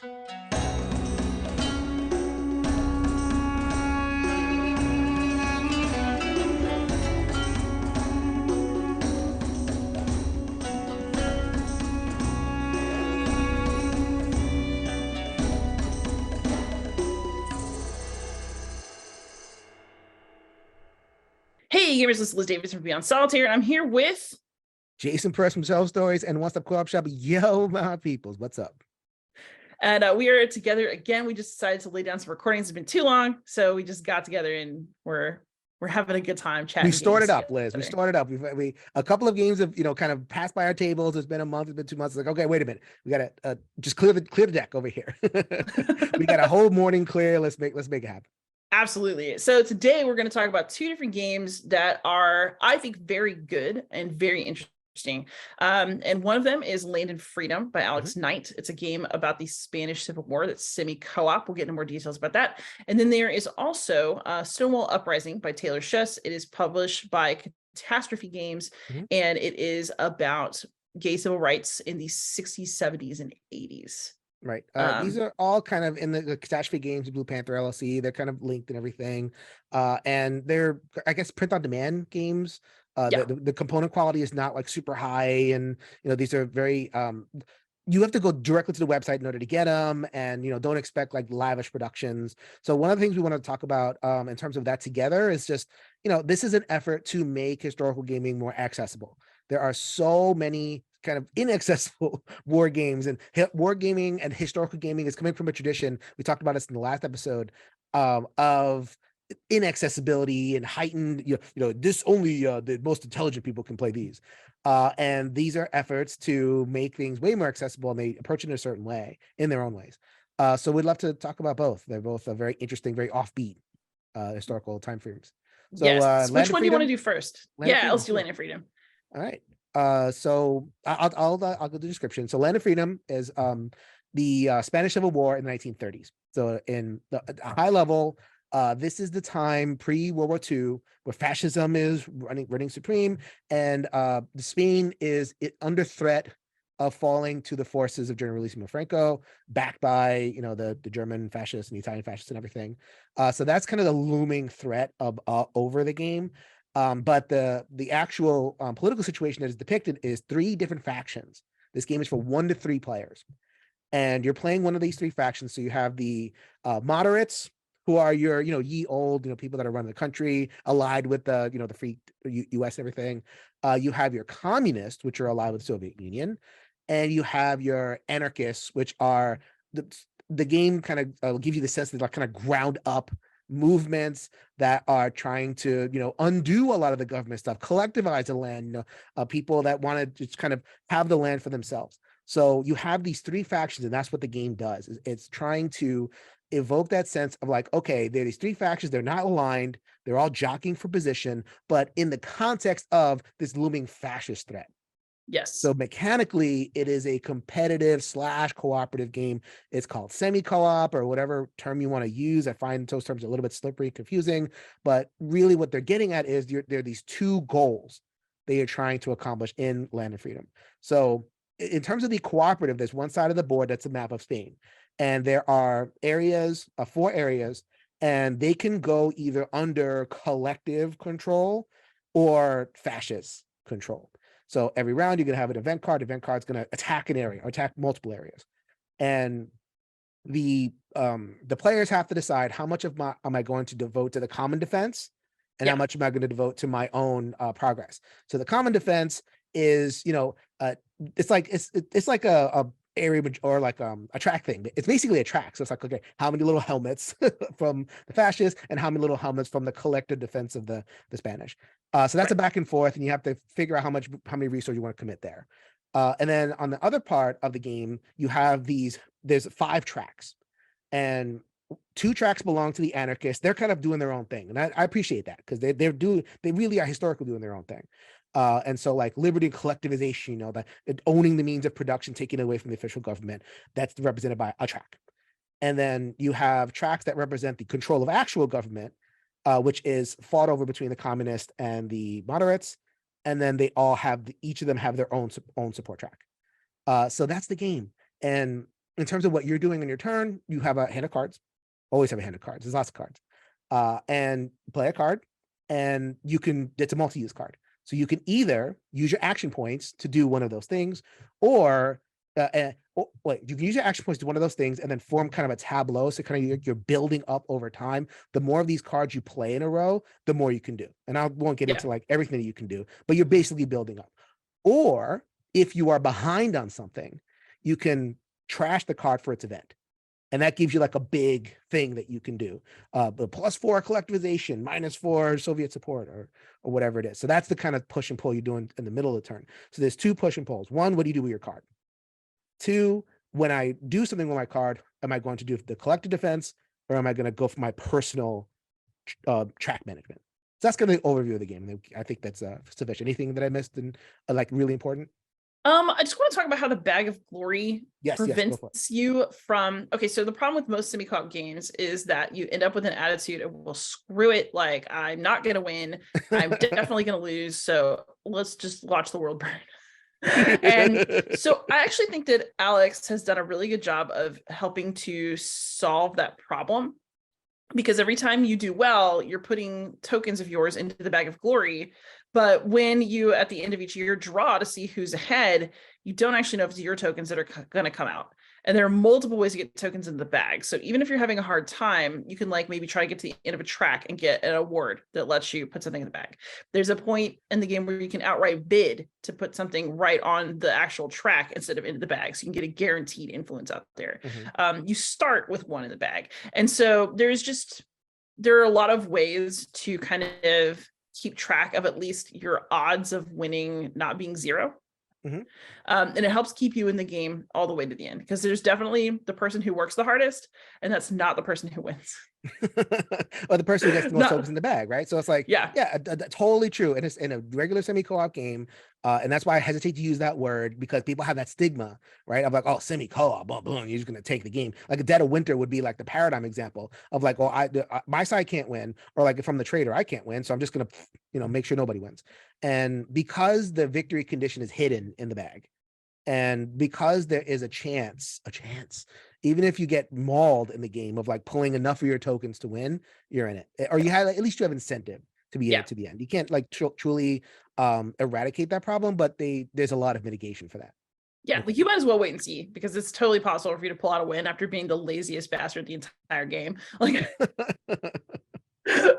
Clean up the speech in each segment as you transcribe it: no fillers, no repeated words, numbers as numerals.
Hey, gamers, this is Liz Davis from Beyond Solitaire, and I'm here with Jason Perez from Shelf Stories and One Stop Co-op Shop. Yo, my peoples, what's up? and we are together again. We just decided to lay down some recordings. It's been too long, so we just got together and we're having a good time chatting. We started up, Liz. We started up. We a couple of games have kind of passed by our tables. It's been a month. It's been 2 months. It's like, okay, wait a minute. We gotta just clear the deck over here. We got a whole morning clear. Let's make it happen. Absolutely. So today we're going to talk about two different games that are, I think, very good and very interesting. And one of them is Land and Freedom by Alex Knight. It's a game about the Spanish Civil War that's semi-co-op. We'll get into more details about that. And then there is also Stonewall Uprising by Taylor Schuss. It is published by Catastrophe Games, and it is about gay civil rights in the 60s, 70s, and 80s. Right. These are all kind of in the Catastrophe Games, Blue Panther LLC. They're kind of linked and everything. And they're, I guess, print on demand games. The component quality is not like super high. And, these are very, you have to go directly to the website in order to get them. And, don't expect like lavish productions. So one of the things we want to talk about in terms of that together is just, this is an effort to make historical gaming more accessible. There are so many kind of inaccessible war games, and war gaming and historical gaming is coming from a tradition. We talked about this in the last episode of inaccessibility and heightened, this only the most intelligent people can play these. And these are efforts to make things way more accessible, and they approach it in a certain way, in their own ways. So we'd love to talk about both. They're both a very interesting, very offbeat historical time frames. So yes. Which one do you want to do first? Let's do Land and Freedom. All right. So I'll go to the description. So Land of Freedom is the Spanish Civil War in the 1930s. So in the high level, this is the time pre-World War II where fascism is running supreme, and Spain is under threat of falling to the forces of Generalissimo Franco, backed by the German fascists and the Italian fascists and everything. So that's kind of the looming threat of over the game. But the actual political situation that is depicted is 3 different factions. This game is for 1 to 3 players, and you're playing one of these 3 factions. So you have the moderates, who are your ye old people that are running the country, allied with the the free U.S. and everything. You have your communists, which are allied with the Soviet Union, and you have your anarchists, which are the game kind of gives you the sense that they're kind of ground up movements that are trying to undo a lot of the government stuff, collectivize the land, people that want to just kind of have the land for themselves. So you have these 3 factions, and that's what the game does. It's trying to evoke that sense of like, okay, there are these 3 factions, they're not aligned, they're all jockeying for position, but in the context of this looming fascist threat. Yes. So mechanically, it is a competitive / cooperative game. It's called semi-co-op, or whatever term you want to use. I find those terms a little bit slippery, confusing, but really what they're getting at is there are these 2 goals they are trying to accomplish in Land of Freedom. So in terms of the cooperative, there's one side of the board that's a map of Spain, and there are areas, 4 areas, and they can go either under collective control or fascist control. So every round you're going to have an event card. Event card's going to attack an area or attack multiple areas. And the players have to decide how much am I going to devote to the common defense, and how much am I going to devote to my own progress. So the common defense is, it's like a area or like a track thing. It's basically a track. So it's like, okay, how many little helmets from the fascists and how many little helmets from the collective defense of the Spanish. So that's a back and forth, and you have to figure out how many resources you want to commit there. And then on the other part of the game, you have there's 5 tracks, and 2 tracks belong to the anarchists. They're kind of doing their own thing, and I appreciate that, because they really are historically doing their own thing. And so like liberty and collectivization, that owning the means of production, taking it away from the official government, that's represented by a track. And then you have tracks that represent the control of actual government, which is fought over between the communists and the moderates. And then they all have, each of them have their own support track. So that's the game. And in terms of what you're doing on your turn, you have a hand of cards. Always have a hand of cards. There's lots of cards. And play a card, and it's a multi-use card. So you can either use your action points to do one of those things, or you can use your action points to do one of those things and then form kind of a tableau. So kind of you're building up over time. The more of these cards you play in a row, the more you can do. And I won't get into like everything that you can do, but you're basically building up. Or if you are behind on something, you can trash the card for its event. And that gives you like a big thing that you can do. But +4 collectivization, -4 Soviet support, or whatever it is. So that's the kind of push and pull you're doing in the middle of the turn. So there's 2 push and pulls. 1, what do you do with your card? 2, when I do something with my card, am I going to do the collective defense, or am I going to go for my personal track management? So that's kind of the overview of the game. I think that's sufficient. Anything that I missed and like really important? I just want to talk about how the Bag of Glory prevents you from. Okay, so the problem with most semi-co-op games is that you end up with an attitude of, well, screw it, like I'm not gonna win, I'm definitely gonna lose, so let's just watch the world burn. And so I actually think that Alex has done a really good job of helping to solve that problem, because every time you do well, you're putting tokens of yours into the Bag of Glory. But when you, at the end of each year, draw to see who's ahead, you don't actually know if it's your tokens that are going to come out. And there are multiple ways to get tokens in the bag. So even if you're having a hard time, you can like maybe try to get to the end of a track and get an award that lets you put something in the bag. There's a point in the game where you can outright bid to put something right on the actual track instead of into the bag. So you can get a guaranteed influence out there. You start with 1 in the bag. And so there are a lot of ways to kind of keep track of at least your odds of winning not being 0. And it helps keep you in the game all the way to the end, because there's definitely the person who works the hardest, and that's not the person who wins. Or the person who gets the most tokens in the bag, right? So it's like, yeah, totally true. And it's in a regular semi-co-op game. And that's why I hesitate to use that word, because people have that stigma, right? Of like, oh, semi-co-op, boom, boom, you're just going to take the game. Like a Dead of Winter would be like the paradigm example of like, well, my side can't win, or like from the trader, I can't win. So I'm just going to, make sure nobody wins. And because the victory condition is hidden in the bag, and because there is a chance, even if you get mauled in the game of like pulling enough of your tokens to win, you're in it. Or you have, at least you have incentive to be in it to the end. You can't like truly eradicate that problem, but there's a lot of mitigation for that. Yeah, like you might as well wait and see, because it's totally possible for you to pull out a win after being the laziest bastard the entire game. Like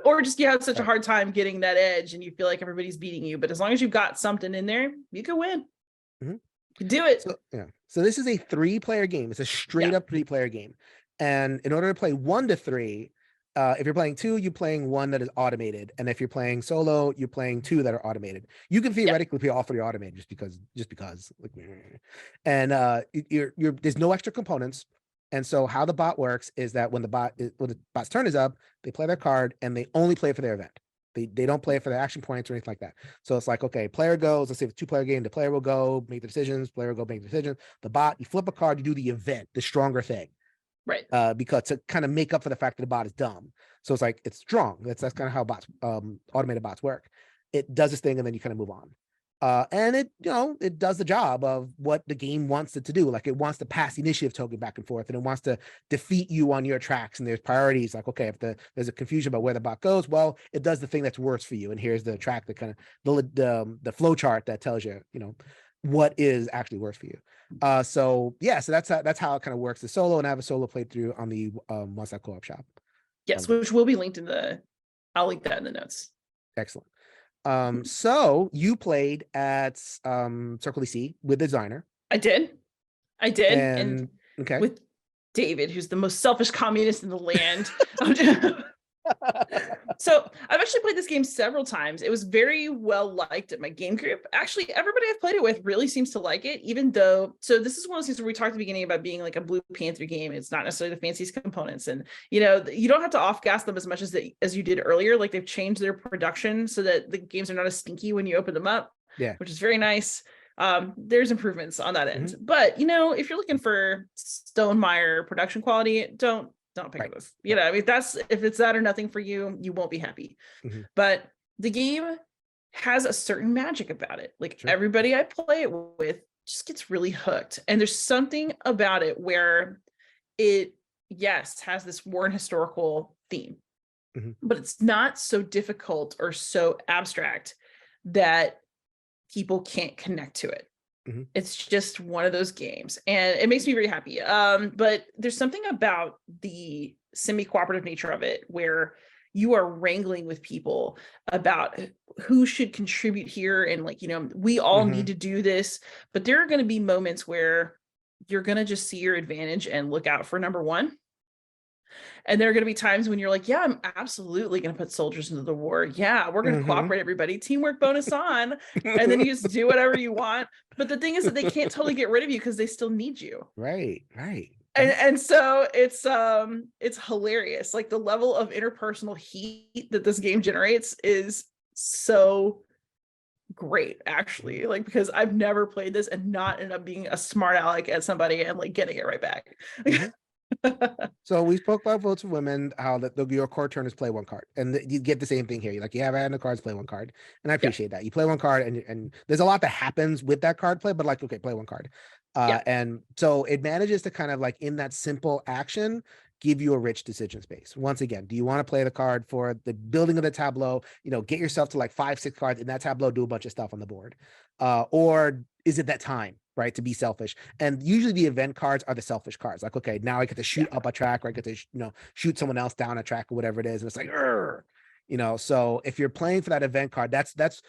or just you have such a hard time getting that edge and you feel like everybody's beating you. But as long as you've got something in there, you can win. Do it. So this is a 3-player game. It's a straight up 3-player game. And in order to play 1 to 3, if you're playing 2, you're playing 1 that is automated. And if you're playing solo, you're playing 2 that are automated. You can theoretically play all 3 automated just because. And there's no extra components. And so how the bot works is that when the bot's turn is up, they play their card and they only play it for their event. They don't play it for their action points or anything like that. So it's like, okay, player goes, let's say it's a 2-player game, the player will go make the decisions, player will go make the decisions. The bot, you flip a card, you do the event, the stronger thing. Right. Because to kind of make up for the fact that the bot is dumb. So it's like, it's strong. That's kind of how bots, automated bots work. It does this thing and then you kind of move on. And it does the job of what the game wants it to do. Like it wants to pass the initiative token back and forth, and it wants to defeat you on your tracks. And there's priorities. Like, okay, if there's a confusion about where the bot goes, well, it does the thing that's worse for you. And here's the track that kind of the flow chart that tells you, what is actually worse for you. So that's how it kind of works. The solo, and I have a solo playthrough on the One Stop Co-op shop. Yes, which will be linked I'll link that in the notes. Excellent. So you played at Circle EC with the designer. I did. And okay, with David, who's the most selfish communist in the land. So I've actually played this game several times. It was very well liked at my game group. Actually, everybody I've played it with really seems to like it, even though, so this is one of those things where we talked at the beginning about being like a Blue Panther game. It's not necessarily the fanciest components, and you don't have to off-gas them as much as you did earlier. Like they've changed their production so that the games are not as stinky when you open them up, which is very nice. There's improvements on that end. But if you're looking for Stonemaier production quality, don't pick this. If it's that or nothing for you, you won't be happy. But the game has a certain magic about it. Like everybody I play it with just gets really hooked. And there's something about it where it, yes, has this war and historical theme, but it's not so difficult or so abstract that people can't connect to it. It's just one of those games, and it makes me very happy. But there's something about the semi-cooperative nature of it where you are wrangling with people about who should contribute here, and like, we all need to do this, but there are going to be moments where you're going to just see your advantage and look out for number one. And there are going to be times when you're like, yeah, I'm absolutely going to put soldiers into the war. Yeah, we're going to cooperate, everybody. Teamwork bonus on. And then you just do whatever you want. But the thing is that they can't totally get rid of you because they still need you. Right. And so it's hilarious. Like, the level of interpersonal heat that this game generates is so great, actually. Like, because I've never played this and not end up being a smart aleck at somebody and like getting it right back. So we spoke about votes for women, how your core turn is play one card, and you get the same thing here. You're like, you have hand of cards, play one card, and I appreciate that. You play one card, and there's a lot that happens with that card play, but like, okay, play one card, and so it manages to kind of like in that simple action give you a rich decision space. Once again, do you want to play the card for the building of the tableau? Get yourself to like 5-6 cards in that tableau, do a bunch of stuff on the board, or is it that time, right, to be selfish? And usually the event cards are the selfish cards. Like, okay, now I get to shoot up a track, or I get to shoot someone else down a track, or whatever it is, and it's like, so if you're playing for that event card, that's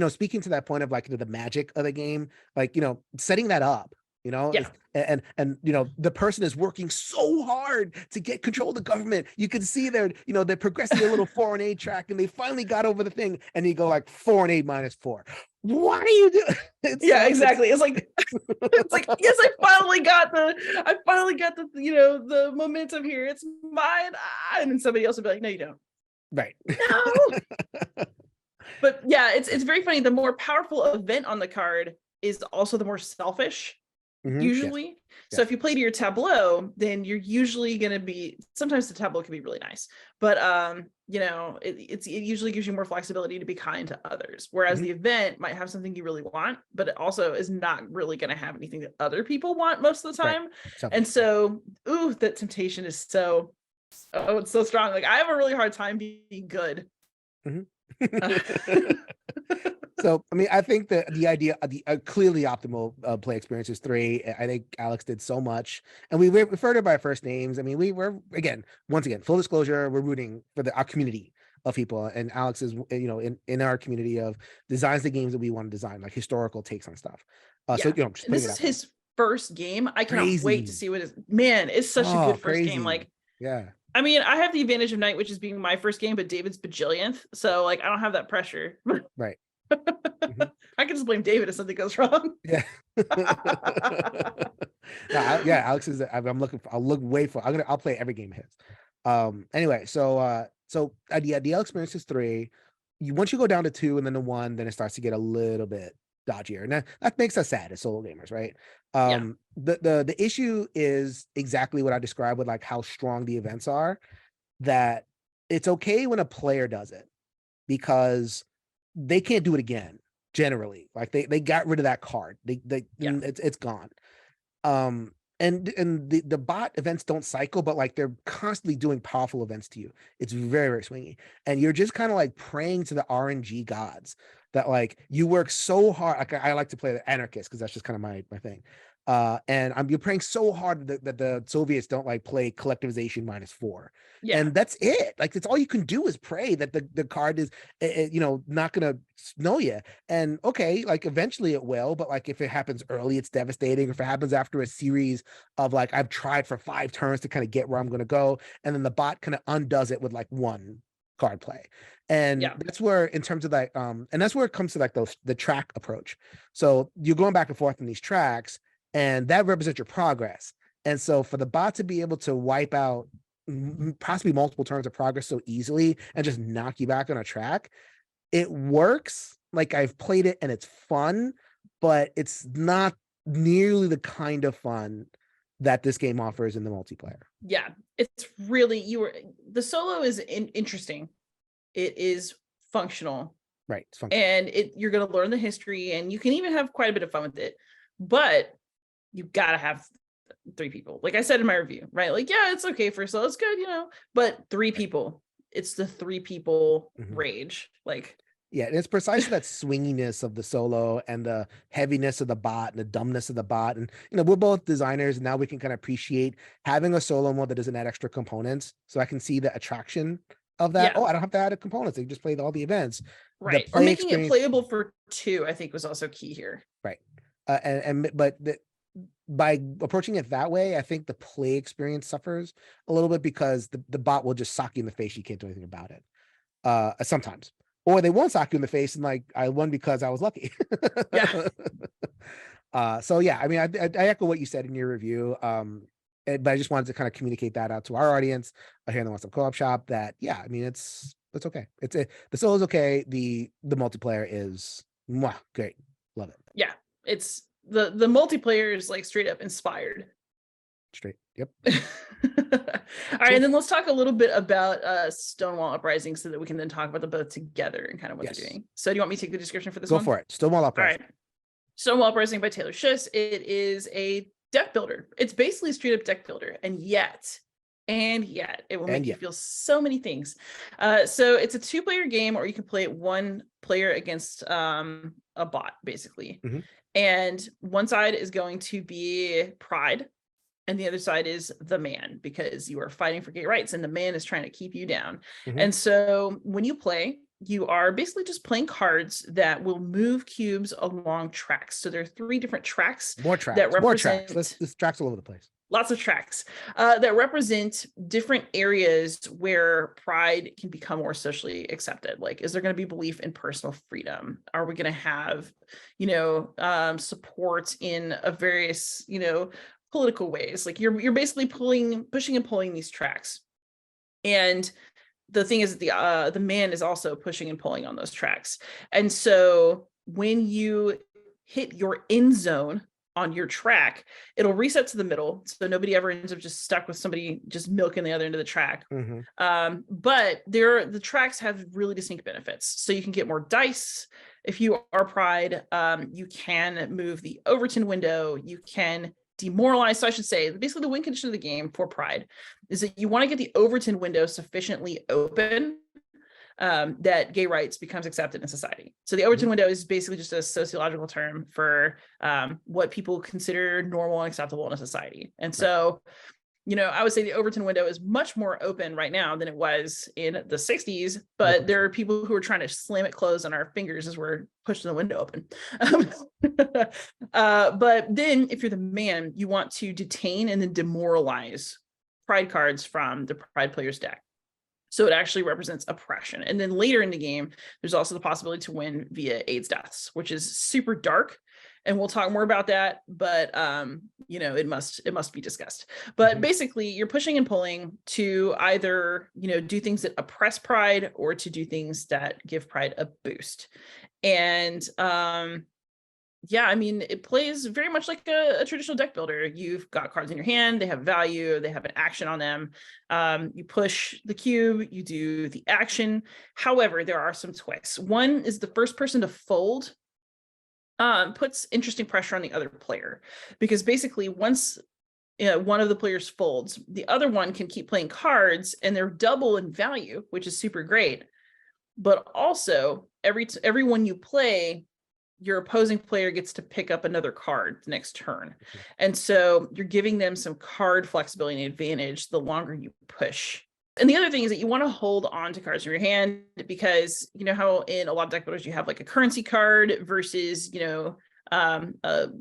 speaking to that point of like the magic of the game, like setting that up. And the person is working so hard to get control of the government. You can see they're progressing a little 4 and 8 track, and they finally got over the thing, and you go like 4 and 8 -4. Why are you doing? Exactly. It's like yes, I finally got the the momentum here. It's mine. And then somebody else will be like, no, you don't. Right. No. But yeah, it's very funny. The more powerful event on the card is also the more selfish. Usually. Yes. So if you play to your tableau, then you're usually going to be, sometimes the tableau can be really nice, but it usually gives you more flexibility to be kind to others. Whereas the event might have something you really want, but it also is not really going to have anything that other people want most of the time. Right. And so, that temptation is it's so strong. Like, I have a really hard time being good. So, I mean, I think that the idea of the clearly optimal play experience is 3. I think Alex did so much, and we referred to by first names. I mean, once again, full disclosure, we're rooting for our community of people, and Alex is, in our community of designs the games that we want to design, like historical takes on stuff. So, this is his first game. I cannot wait to see what it's such a good first game. Like, I mean, I have the advantage of night, which is being my first game, but David's bajillionth, so like I don't have that pressure. Right. I can just blame David if something goes wrong. Yeah. Alex is. I'll play every game of his. Anyway, so the ideal experience is 3. Once you go down to 2 and then to 1, then it starts to get a little bit dodgier, and that makes us sad as solo gamers, right? The issue is exactly what I described with like how strong the events are. That it's okay when a player does it because they can't do it again. Generally, like they got rid of that card. It's gone. And the bot events don't cycle, but like they're constantly doing powerful events to you. It's very, very swingy, and you're just kind of like praying to the RNG gods that like you work so hard. Like I like to play the anarchist because that's just kind of my thing. And you're praying so hard that the Soviets don't like play collectivization -4. And that's it. Like that's all you can do is pray that the card is not gonna know you. And okay, like eventually it will, but like if it happens early, it's devastating. Or if it happens after a series of like I've tried for 5 turns to kind of get where I'm gonna go, and then the bot kind of undoes it with like 1 card play. And that's where, in terms of like and that's where it comes to like the track approach. So you're going back and forth in these tracks, and that represents your progress. And so for the bot to be able to wipe out possibly multiple turns of progress so easily and just knock you back on a track, it works. Like I've played it and it's fun, but it's not nearly the kind of fun that this game offers in the multiplayer. Yeah, it's really, the solo is interesting. It is functional. Right. It's functional. And you're going to learn the history, and you can even have quite a bit of fun with it. but you gotta have 3 people. Like I said in my review, right? Like, yeah, it's okay for solo, it's good, but 3 people, it's the 3 people rage. Like, yeah, and it's precisely that swinginess of the solo and the heaviness of the bot and the dumbness of the bot. And we're both designers, and now we can kind of appreciate having a solo mode that doesn't add extra components. So I can see the attraction of that. Yeah. Oh, I don't have to add a components. I can just play all the events. Right. The Or play making it experience, playable for 2, I think was also key here. right? By approaching it that way, I think the play experience suffers a little bit because the bot will just sock you in the face. You can't do anything about it. Sometimes. Or they won't sock you in the face and like, I won because I was lucky. Yeah. So yeah, I mean, I echo what you said in your review. But I just wanted to kind of communicate that out to our audience here in the What's Up Co-op Shop that, yeah, I mean, it's okay. The solo is okay. The multiplayer is great. Love it. Yeah. It's the multiplayer is like straight up inspired. Straight. Yep. All right, and then let's talk a little bit about Stonewall Uprising so that we can then talk about them both together and kind of what they're doing. So do you want me to take the description for this one? Go for it. Stonewall Uprising. All right. Stonewall Uprising by Taylor Schiss. It is a deck builder. It's basically a straight up deck builder, and yet it will make you feel so many things. So it's a 2-player game, or you can play it 1 player against a bot, basically. And one side is going to be Pride, and the other side is the man, because you are fighting for gay rights and the man is trying to keep you down. And so when you play, you are basically just playing cards that will move cubes along tracks. So there are 3 different tracks. More tracks. That represent This tracks all over the place. Lots of tracks that represent different areas where pride can become more socially accepted. Like, is there going to be belief in personal freedom? Are we going to have, support in a various, political ways? Like you're basically pushing and pulling these tracks. And the thing is, the man is also pushing and pulling on those tracks. And so when you hit your end zone on your track, it'll reset to the middle, so nobody ever ends up just stuck with somebody just milking the other end of the track. But the tracks have really distinct benefits. So you can get more dice if you are Pride. You can move the Overton window. You can demoralize. So I should say, basically the win condition of the game for Pride is that you want to get the Overton window sufficiently open that gay rights becomes accepted in society. So the Overton window is basically just a sociological term for what people consider normal and acceptable in a society. And so, I would say the Overton window is much more open right now than it was in the 60s, but there are people who are trying to slam it closed on our fingers as we're pushing the window open. But then if you're the man, you want to detain and then demoralize Pride cards from the Pride player's deck. So it actually represents oppression. And then later in the game, there's also the possibility to win via AIDS deaths, which is super dark. And we'll talk more about that, but it must be discussed. But basically, you're pushing and pulling to either do things that oppress Pride or to do things that give Pride a boost. And it plays very much like a traditional deck builder. You've got cards in your hand, they have value, they have an action on them. You push the cube, you do the action. However, there are some twists. One is the first person to fold puts interesting pressure on the other player, because basically once one of the players folds, the other one can keep playing cards and they're double in value, which is super great. But also everyone you play, your opposing player gets to pick up another card the next turn. And so you're giving them some card flexibility and advantage the longer you push. And the other thing is that you want to hold on to cards in your hand, because you know how in a lot of deck builders you have like a currency card versus a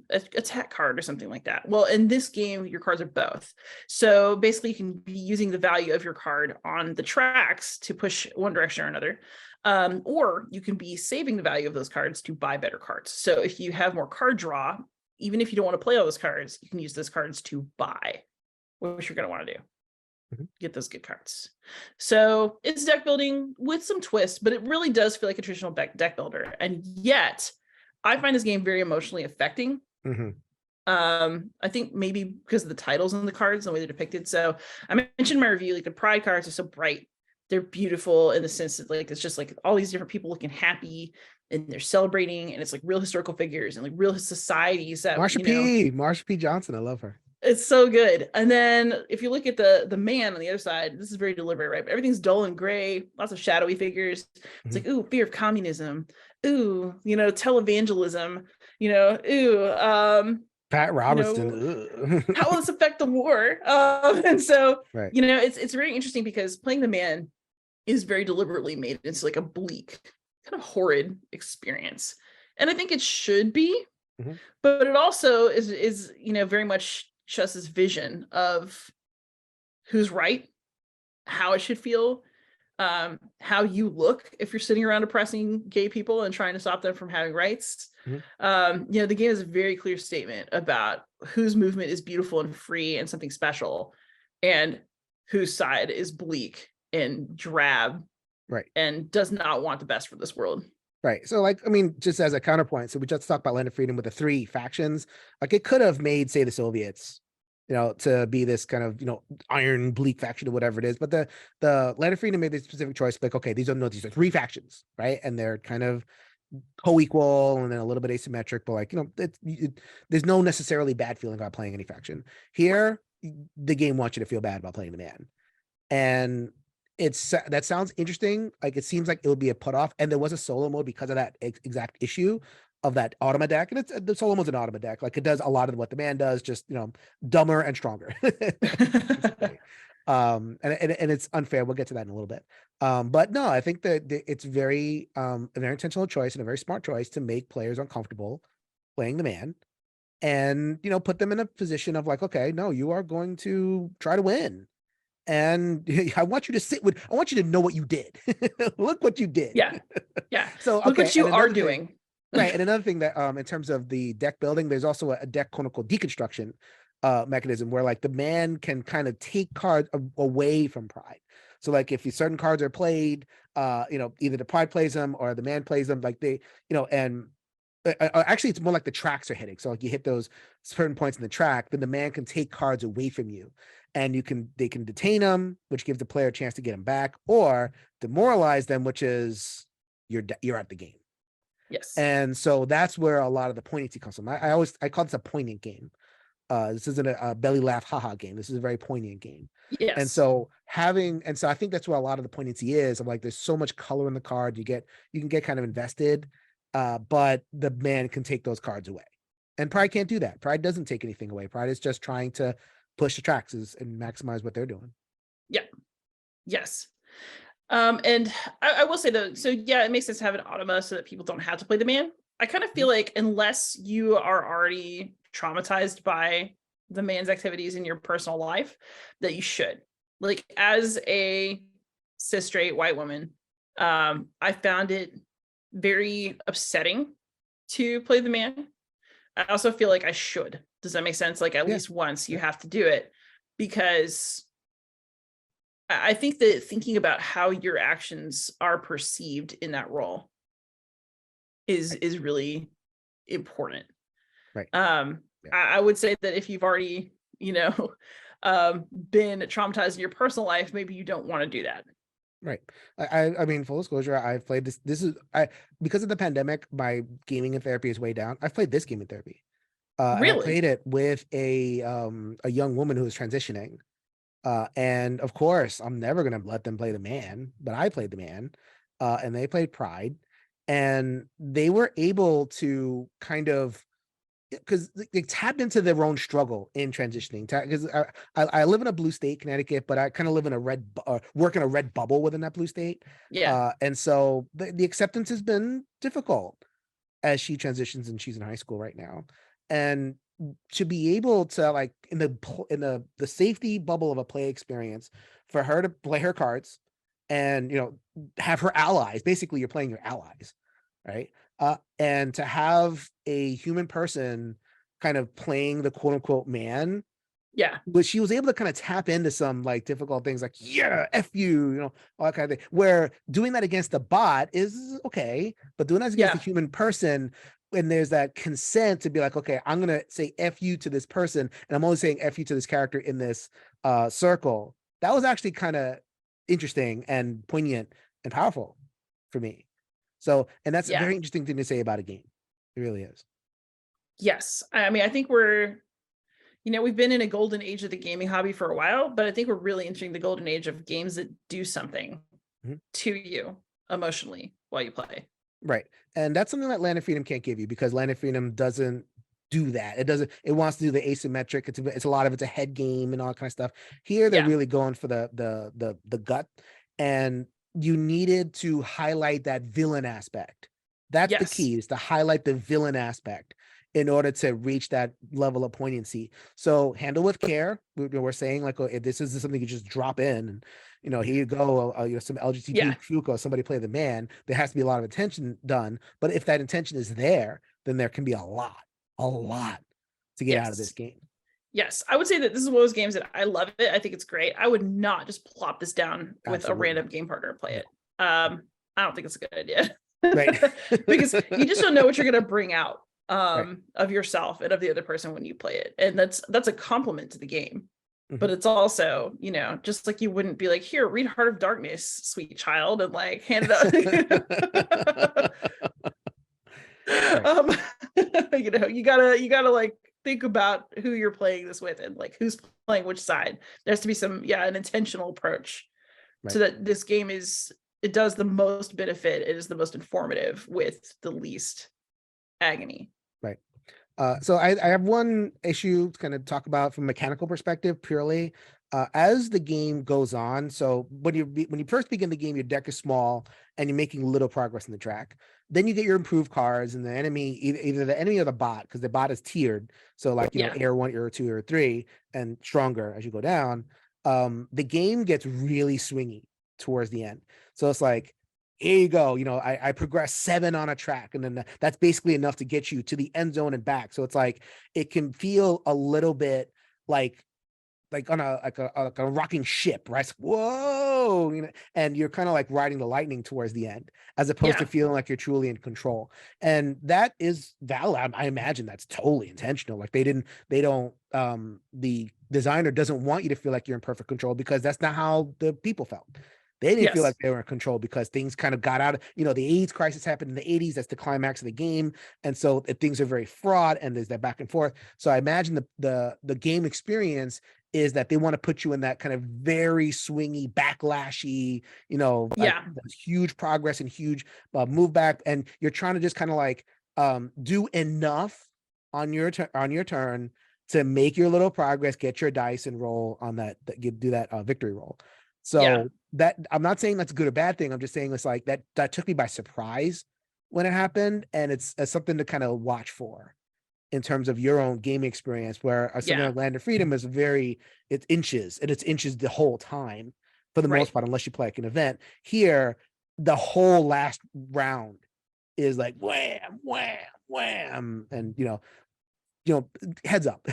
attack card or something like that. Well, in this game, your cards are both. So basically you can be using the value of your card on the tracks to push one direction or another. Or you can be saving the value of those cards to buy better cards. So if you have more card draw, even if you don't want to play all those cards, you can use those cards to buy, which you're going to want to do. Get those good cards. So it's deck building with some twists, but it really does feel like a traditional deck builder. And yet I find this game very emotionally affecting. I think maybe because of the titles on the cards and the way they're depicted. So I mentioned in my review, like the Pride cards are so bright. They're beautiful in the sense that like it's just like all these different people looking happy. and they're celebrating, and it's like real historical figures and like real societies that, Marsha P. Johnson, I love her. it's so good. And then if you look at the man on the other side, this is very deliberate, right? But everything's dull and gray, lots of shadowy figures. It's like, ooh, fear of communism. Ooh, televangelism, Pat Robertson. how will this affect the war? And so, right. It's very interesting because playing the man is very deliberately made into like a bleak, kind of horrid experience. And I think it should be, but it also is very much Chess's vision of who's right, how it should feel, how you look if you're sitting around oppressing gay people and trying to stop them from having rights. The game is a very clear statement about whose movement is beautiful and free and something special, and whose side is bleak and drab, right, and does not want the best for this world. Right. So, just as a counterpoint, so we just talked about Land of Freedom with the 3 factions. Like, it could have made, say, the Soviets, to be this kind of, iron bleak faction or whatever it is. But the Land of Freedom made this specific choice, like, okay, these are 3 factions, right? And they're kind of co-equal and then a little bit asymmetric, but there's no necessarily bad feeling about playing any faction. Here, the game wants you to feel bad about playing the man. And that sounds interesting. Like, it seems like it would be a put off, and there was a solo mode because of that exact issue of that automa deck. And the solo mode's an automa deck. Like, it does a lot of what the man does, just dumber and stronger. And it's unfair. We'll get to that in a little bit. But no, I think that it's a very intentional choice and a very smart choice to make players uncomfortable playing the man, and put them in a position of like, okay, no, you are going to try to win. And I want you to know what you did. Look what you did. Yeah. So look what you are doing. Right. And another thing that in terms of the deck building, there's also a deck called deconstruction mechanism where like the man can kind of take cards away from Pride. So like if certain cards are played, either the Pride plays them or the man plays them, like they, and actually it's more like the tracks are hitting. So like you hit those certain points in the track, then the man can take cards away from you. And they can detain them, which gives the player a chance to get them back, or demoralize them, which is you're at the game. Yes. And so that's where a lot of the poignancy comes from. I call this a poignant game. This isn't a belly laugh haha game. This is a very poignant game. Yes. And so I think that's where a lot of the poignancy is. Of like, there's so much color in the card. You can get kind of invested, but the man can take those cards away. And Pride can't do that. Pride doesn't take anything away. Pride is just trying to push the tracks and maximize what they're doing. Yeah. Yes. And I will say though, so yeah, it makes sense to have an automa so that people don't have to play the man. I kind of feel like unless you are already traumatized by the man's activities in your personal life, that you should. Like, as a cis straight white woman, I found it very upsetting to play the man. I also feel like I should. Does that make sense? Like, at least once you have to do it, because I think that thinking about how your actions are perceived in that role is really important. Right. I would say that if you've already, been traumatized in your personal life, maybe you don't want to do that. Right. I mean, full disclosure, I've played this. Because of the pandemic, my gaming and therapy is way down. I've played this game in therapy. Really? And I played it with a young woman who was transitioning. And of course, I'm never going to let them play the man, but I played the man, and they played Pride, and they were able to kind of, because they tapped into their own struggle in transitioning. Because I live in a blue state, Connecticut, but I kind of live in work in a red bubble within that blue state. Yeah. And so the acceptance has been difficult as she transitions, and she's in high school right now. And to be able to, like, in the safety bubble of a play experience, for her to play her cards and have her allies, basically you're playing your allies, right? And to have a human person kind of playing the quote unquote man, but she was able to kind of tap into some like difficult things, like F you, all that kind of thing, where doing that against the bot is okay, but doing that against a human person, when there's that consent to be like, okay, I'm going to say F you to this person, and I'm only saying F you to this character in this circle. That was actually kind of interesting and poignant and powerful for me. So, and that's a Yeah. very interesting thing to say about a game. It really is. Yes. I mean, I think we've been in a golden age of the gaming hobby for a while, but I think we're really entering the golden age of games that do something to you emotionally while you play. Right. And that's something that Land of Freedom can't give you, because Land of Freedom doesn't do that. It wants to do the asymmetric. It's a lot of it's a head game and all that kind of stuff. Here they're really going for the gut, and you needed to highlight that villain aspect. That's the key, is to highlight the villain aspect in order to reach that level of poignancy. So handle with care. We're saying, like, if this is something you just drop in, and here you go, some LGBT somebody play the man. There has to be a lot of attention done. But if that intention is there, then there can be a lot to get out of this game. Yes, I would say that this is one of those games that I love it. I think it's great. I would not just plop this down with a random game partner and play it. I don't think it's a good idea. Right. Because you just don't know what you're going to bring out of yourself and of the other person when you play it. And that's a compliment to the game. But it's also, just like you wouldn't be like, here, read Heart of Darkness, sweet child, and like hand it out. You gotta like think about who you're playing this with and like who's playing which side. There has to be an intentional approach so that this game it does the most benefit. It is the most informative with the least agony. Right. So I have one issue to kind of talk about from a mechanical perspective, purely. As the game goes on, so when you first begin the game, your deck is small and you're making little progress in the track. Then you get your improved cards, and the enemy, either the enemy or the bot, because the bot is tiered. So like, Air 1, Air 2, Air 3, and stronger as you go down. The game gets really swingy towards the end. So it's like, here you go. I progress 7 on a track, and then that's basically enough to get you to the end zone and back. So it's like, it can feel a little bit like on a rocking ship, right? Whoa, and you're kind of like riding the lightning towards the end, as opposed to feeling like you're truly in control. And that is valid. I imagine that's totally intentional. Like the designer doesn't want you to feel like you're in perfect control, because that's not how the people felt. They didn't feel like they were in control, because things kind of got out of, the AIDS crisis happened in the 80s. That's the climax of the game. And so things are very fraught, and there's that back and forth. So I imagine the game experience is that they want to put you in that kind of very swingy, backlashy, huge progress and huge move back. And you're trying to just kind of like do enough on your turn to make your little progress, get your dice and roll on that do that victory roll. So that, I'm not saying that's a good or bad thing. I'm just saying it's like that took me by surprise when it happened. And it's something to kind of watch for in terms of your own gaming experience, where something like Land of Freedom is it's inches the whole time for the most part, unless you play like an event. Here, the whole last round is like wham, wham, wham. And, heads up.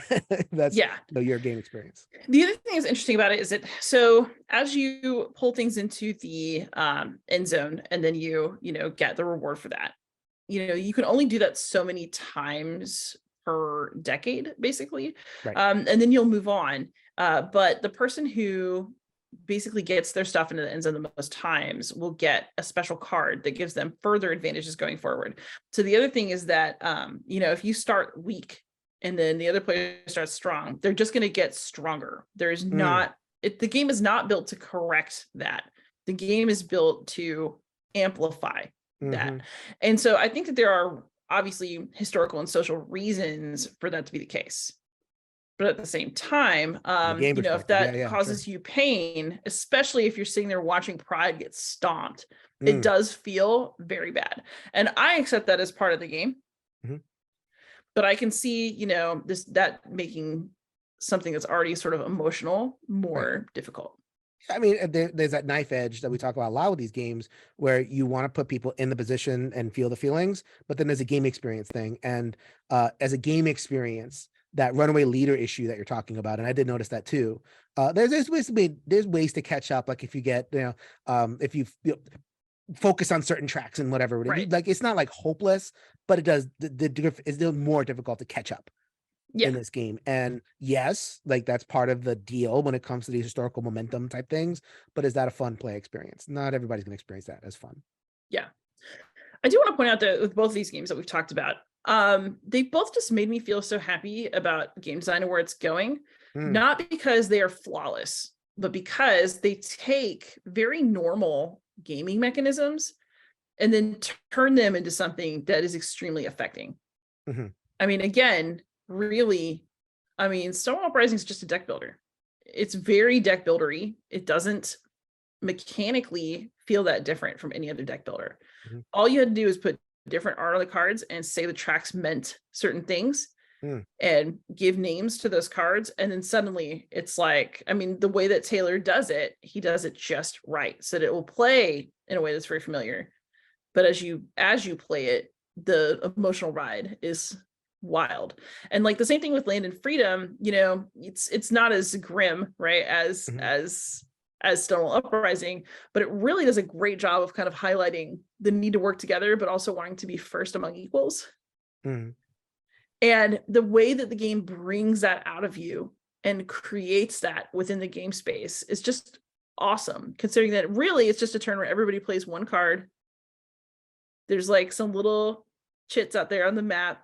That's your game experience. The other thing that's interesting about it is that, so as you pull things into the end zone, and then you get the reward for that, you can only do that so many times per decade, basically. And then you'll move on. But the person who basically gets their stuff into the end zone the most times will get a special card that gives them further advantages going forward. So the other thing is that, if you start weak and then the other player starts strong, they're just going to get stronger. There's not, the game is not built to correct that. The game is built to amplify that. And so I think that there are obviously historical and social reasons for that to be the case. But at the same time, if that causes you pain, especially if you're sitting there watching pride get stomped, it does feel very bad. And I accept that as part of the game. But I can see, that making something that's already sort of emotional more difficult. I mean, there's that knife edge that we talk about a lot with these games, where you want to put people in the position and feel the feelings, but then there's a game experience thing. And as a game experience, that runaway leader issue that you're talking about, and I did notice that too. There's ways to catch up. Like if you get, if you focus on certain tracks and whatever, like it's not like hopeless, but it does. It's still more difficult to catch up in this game. And yes, like that's part of the deal when it comes to these historical momentum type things. But is that a fun play experience? Not everybody's gonna experience that as fun. I do want to point out that with both of these games that we've talked about, they both just made me feel so happy about game design and where it's going, not because they are flawless, but because they take very normal gaming mechanisms and then turn them into something that is extremely affecting. I mean, again, really, I mean, Stonewall Uprising is just a deck builder. It's very deck buildery. It doesn't mechanically feel that different from any other deck builder. All you had to do is put different art on the cards and say the tracks meant certain things and give names to those cards. And then suddenly it's like, I mean, the way that Taylor does it, he does it just right. So that it will play in a way that's very familiar. But as you play it, the emotional ride is wild. And like the same thing with Land and Freedom, you know, it's not as grim, right, as Stonewall Uprising, but it really does a great job of kind of highlighting the need to work together, but also wanting to be first among equals. And the way that the game brings that out of you and creates that within the game space is just awesome, considering that really it's just a turn where everybody plays one card. There's like some little chits out there on the map.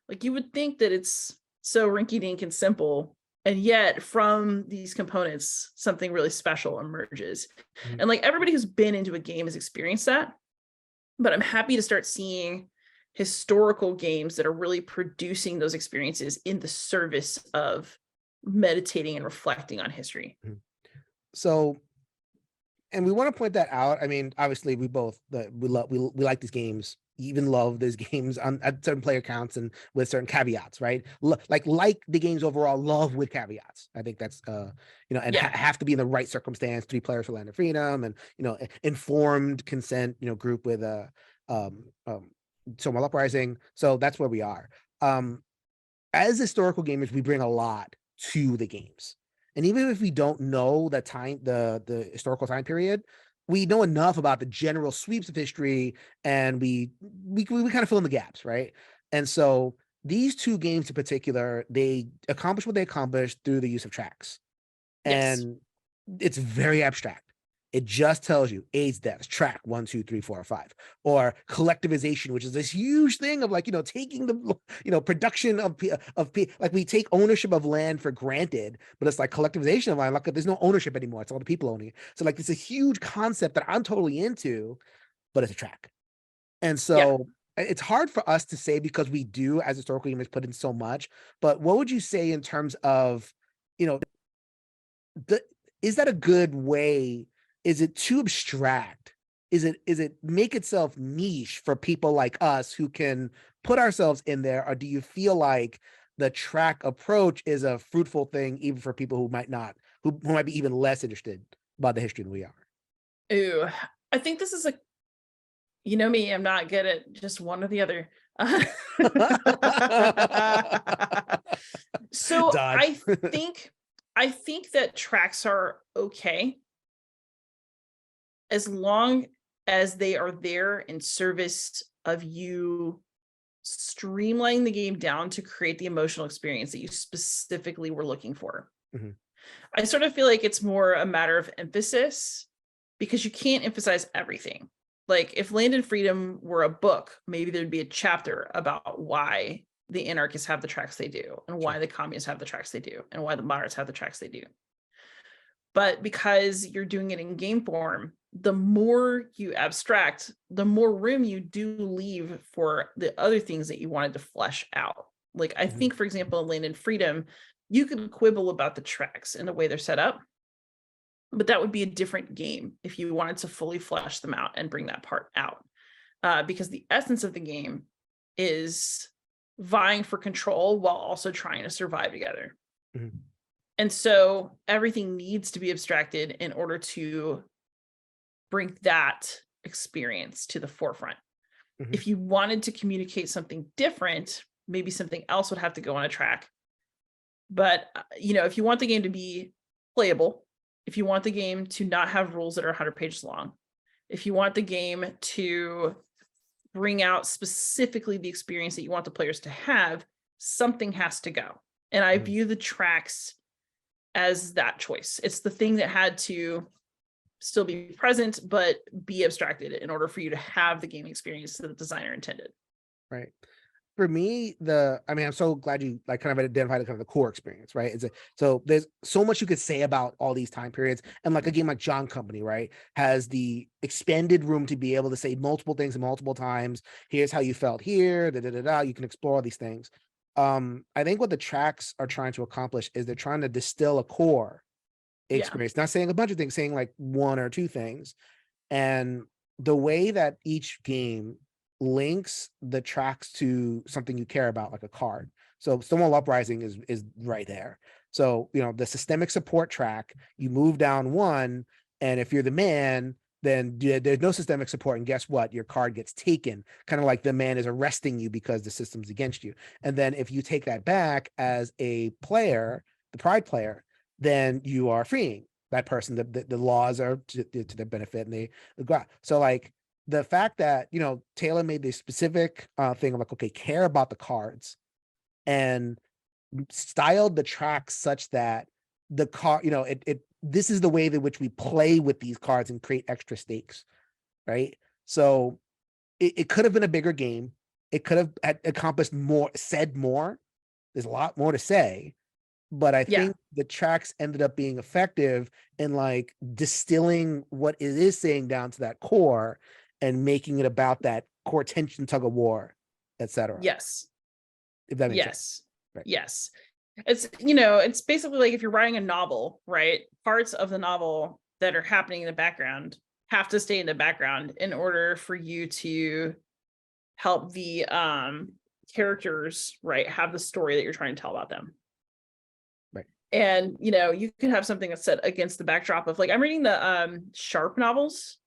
Like you would think that it's so rinky-dink and simple, and yet from these components, something really special emerges. And like everybody who's been into a game has experienced that, but I'm happy to start seeing historical games that are really producing those experiences in the service of meditating and reflecting on history. So, and we want to point that out. I mean, obviously we like these games, even love these games at certain player counts and with certain caveats, right? Like the games overall, love with caveats. I think that's have to be in the right circumstance, 3 players for Land of Freedom, and informed consent, group with Stonewall Uprising. So that's where we are. As historical gamers, we bring a lot to the games. And even if we don't know the historical time period, we know enough about the general sweeps of history, and we kind of fill in the gaps, right? And so these 2 games in particular, they accomplish what they accomplished through the use of tracks. And it's very abstract. It just tells you AIDS deaths, track 1, 2, 3, 4, 5, or collectivization, which is this huge thing of like, taking the, production of like we take ownership of land for granted, but it's like collectivization of land. Like there's no ownership anymore. It's all the people owning it. So like, it's a huge concept that I'm totally into, but it's a track. And so it's hard for us to say because we do as historical gamers put in so much, but what would you say in terms of, is that a good way? Is it too abstract? Is it make itself niche for people like us who can put ourselves in there? Or do you feel like the track approach is a fruitful thing, even for people who might be even less interested about the history than we are? Ooh, I think this is me, I'm not good at just one or the other. So Dodge. I think that tracks are okay as long as they are there in service of you streamlining the game down to create the emotional experience that you specifically were looking for. I sort of feel like it's more a matter of emphasis, because you can't emphasize everything. Like if Land and Freedom were a book, maybe there'd be a chapter about why the anarchists have the tracks they do, and why the communists have the tracks they do, and why the moderates have the tracks they do. But because you're doing it in game form, the more you abstract, the more room you do leave for the other things that you wanted to flesh out. Like I think, for example, in Land and Freedom, you could quibble about the tracks and the way they're set up, but that would be a different game if you wanted to fully flesh them out and bring that part out. Because the essence of the game is vying for control while also trying to survive together. And so everything needs to be abstracted in order to bring that experience to the forefront. If you wanted to communicate something different, maybe something else would have to go on a track. But, if you want the game to be playable, if you want the game to not have rules that are 100 pages long, if you want the game to bring out specifically the experience that you want the players to have, something has to go. And I view the tracks as that choice. It's the thing that had to still be present, but be abstracted in order for you to have the game experience that the designer intended. Right. For me, I'm so glad you like kind of identified kind of the core experience, right? So there's so much you could say about all these time periods, and like a game like John Company, right, has the expanded room to be able to say multiple things multiple times. Here's how you felt here, da da da da. You can explore all these things. I think what the tracks are trying to accomplish is they're trying to distill a core experience, not saying a bunch of things, saying like one or two things. And the way that each game links the tracks to something you care about, like a card. So Stonewall Uprising is right there. So, the systemic support track, you move down one, and if you're the man, then there's no systemic support. And guess what? Your card gets taken, kind of like the man is arresting you because the system's against you. And then if you take that back as a player, the pride player, then you are freeing that person. The laws are to their benefit, and they go out. So like the fact that Taylor made this specific thing of like, okay, care about the cards, and styled the track such that the card, this is the way in which we play with these cards and create extra stakes, right? So it could have been a bigger game. It could have accomplished more, said more. There's a lot more to say, but I think the tracks ended up being effective in like distilling what it is saying down to that core and making it about that core tension, tug of war, etc. Yes. If that makes sense. Right. Yes. It's basically like if you're writing a novel, right? Parts of the novel that are happening in the background have to stay in the background in order for you to help the characters, right, have the story that you're trying to tell about them. Right. And you can have something that's set against the backdrop of, like, I'm reading the Sharp novels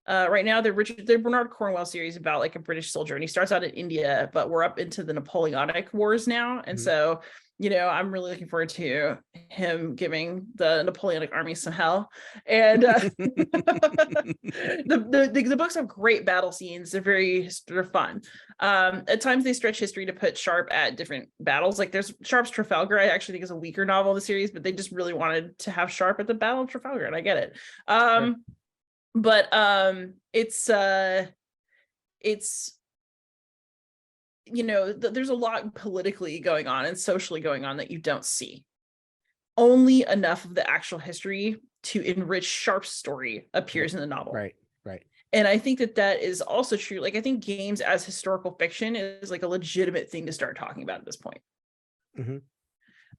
right now. They're Bernard Cornwell series about like a British soldier, and he starts out in India, but we're up into the Napoleonic Wars now. And so I'm really looking forward to him giving the Napoleonic army some hell. And the books have great battle scenes. They're fun. At times they stretch history to put Sharp at different battles. Like there's Sharp's Trafalgar, I actually think is a weaker novel of the series, but they just really wanted to have Sharp at the Battle of Trafalgar, and I get it. Sure. But it's there's a lot politically going on and socially going on that you don't see. Only enough of the actual history to enrich Sharp's story appears in the novel. Right. And I think that is also true. Like, I think games as historical fiction is like a legitimate thing to start talking about at this point.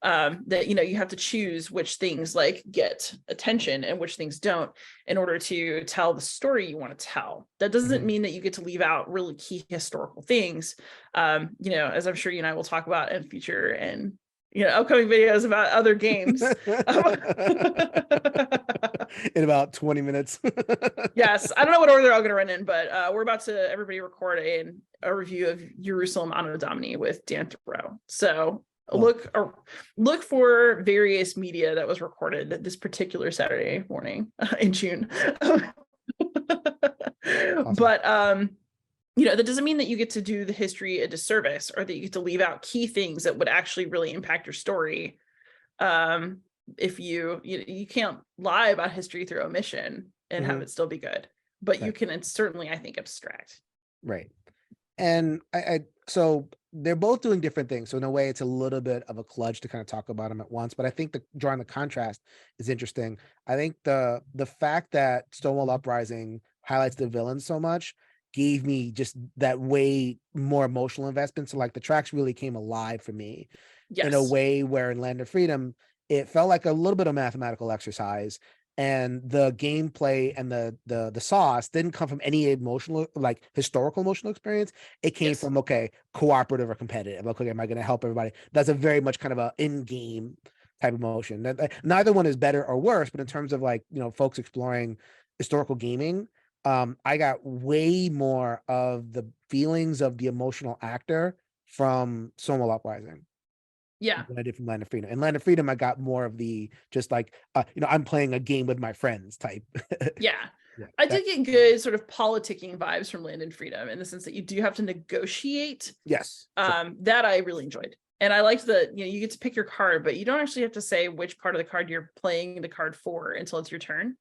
That you have to choose which things like get attention and which things don't in order to tell the story you want to tell. That doesn't mean that you get to leave out really key historical things, as I'm sure you and I will talk about in future and upcoming videos about other games in about 20 minutes. Yes, I don't know what order they're all going to run in, but we're about to everybody record a review of Jerusalem Anno Domini with Dan Thoreau. So look for various media that was recorded this particular Saturday morning in June. Awesome. But that doesn't mean that you get to do the history a disservice, or that you get to leave out key things that would actually really impact your story. If you can't lie about history through omission and have it still be good, but you can certainly, I think, abstract. Right. And so they're both doing different things. So in a way, it's a little bit of a kludge to kind of talk about them at once. But I think drawing the contrast is interesting. I think the fact that Stonewall Uprising highlights the villain so much gave me just that way more emotional investment. So like the tracks really came alive for me in a way where in Land of Freedom, it felt like a little bit of mathematical exercise. And the gameplay and the sauce didn't come from any emotional, like historical emotional experience. It came from, okay, cooperative or competitive. Okay, am I going to help everybody? That's a very much kind of a in-game type of emotion. Neither one is better or worse, but in terms of like, folks exploring historical gaming, I got way more of the feelings of the emotional actor from Stonewall Uprising. Than I did from Land of Freedom. And Land of Freedom, I got more of the just like, I'm playing a game with my friends type. I did get good sort of politicking vibes from Land and Freedom in the sense that you do have to negotiate. Yes. That I really enjoyed. And I liked that, you get to pick your card, but you don't actually have to say which part of the card you're playing the card for until it's your turn.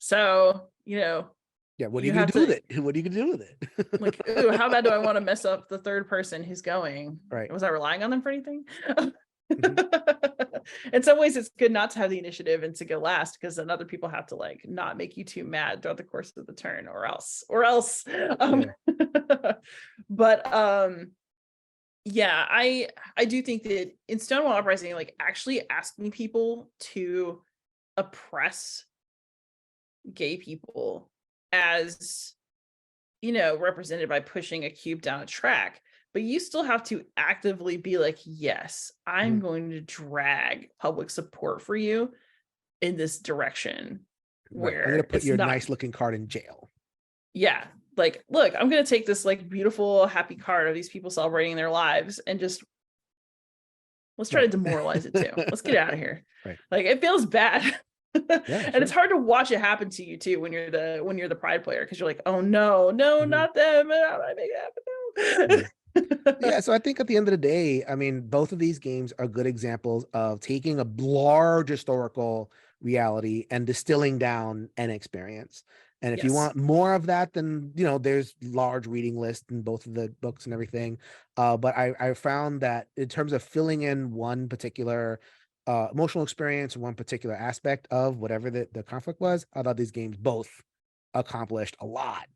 So, you know, Yeah, what are you you gonna have do with to it? What are you gonna do with it? like, ooh, how bad do I want to mess up the third person who's going? Right. Was I relying on them for anything? Mhm. In some ways, it's good not to have the initiative and to go last, because then other people have to like not make you too mad throughout the course of the turn, or else. Yeah. But yeah, I do think that in Stonewall Uprising, like actually asking people to oppress gay people, as you know, represented by pushing a cube down a track, but you still have to actively be like, yes, I'm Mhm. going to drag public support for you in this direction, Right. I'm gonna where put it's your not, nice looking card in jail. yeah, like, look, I'm going to take this like beautiful, happy card of these people celebrating their lives and just let's try to Right. demoralize it too. Let's get out of here. Right. Like, it feels bad. Yeah, And it's sure. hard to watch it happen to you too when you're the pride player, because you're like, oh no, no, Mhm. not them. How do I make Yeah. it happen? Yeah, so I think at the end of the day, I mean, both of these games are good examples of taking a large historical reality and distilling down an experience. And if you Yes. want more of that, then there's large reading lists in both of the books and everything. But I found that in terms of filling in one particular emotional experience, one particular aspect of whatever the conflict was, I thought these games both accomplished a lot,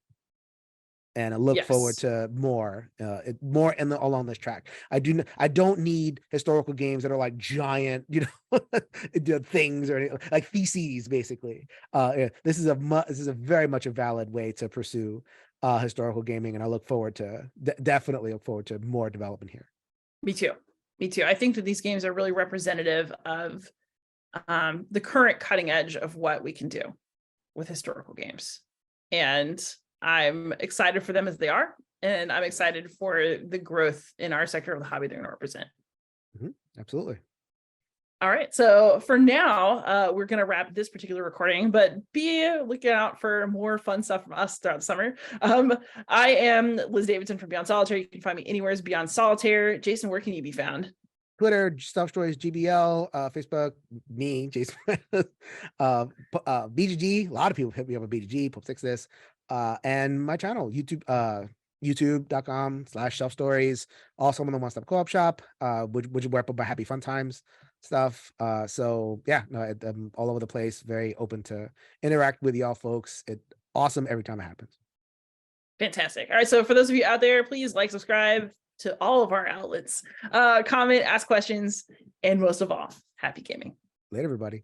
and I look forward Yes. to more along this track. I don't need historical games that are like giant, things or anything, like theses, basically. Yeah, this is a very much a valid way to pursue historical gaming, and I look forward to definitely look forward to more development here. Me too. Me too. I think that these games are really representative of the current cutting edge of what we can do with historical games. And I'm excited for them as they are. And I'm excited for the growth in our sector of the hobby they're going to represent. Absolutely. All right. So for now, we're going to wrap this particular recording, but be looking out for more fun stuff from us throughout the summer. I am Liz Davidson from Beyond Solitaire. You can find me anywhere as Beyond Solitaire. Jason, where can you be found? Twitter, Shelf Stories GBL, Facebook, me, Jason, BGG. A lot of people hit me up on BGG, Pope Six this, and my channel, YouTube, youtube.com/shelf stories. Also, I'm on the One Stop Co-op shop, which work up by Happy Fun Times stuff. So yeah, no, I'm all over the place. Very open to interact with y'all folks. It's awesome every time it happens. Fantastic. All right. So for those of you out there, please like, subscribe to all of our outlets, comment, ask questions, and most of all, happy gaming. Later, everybody.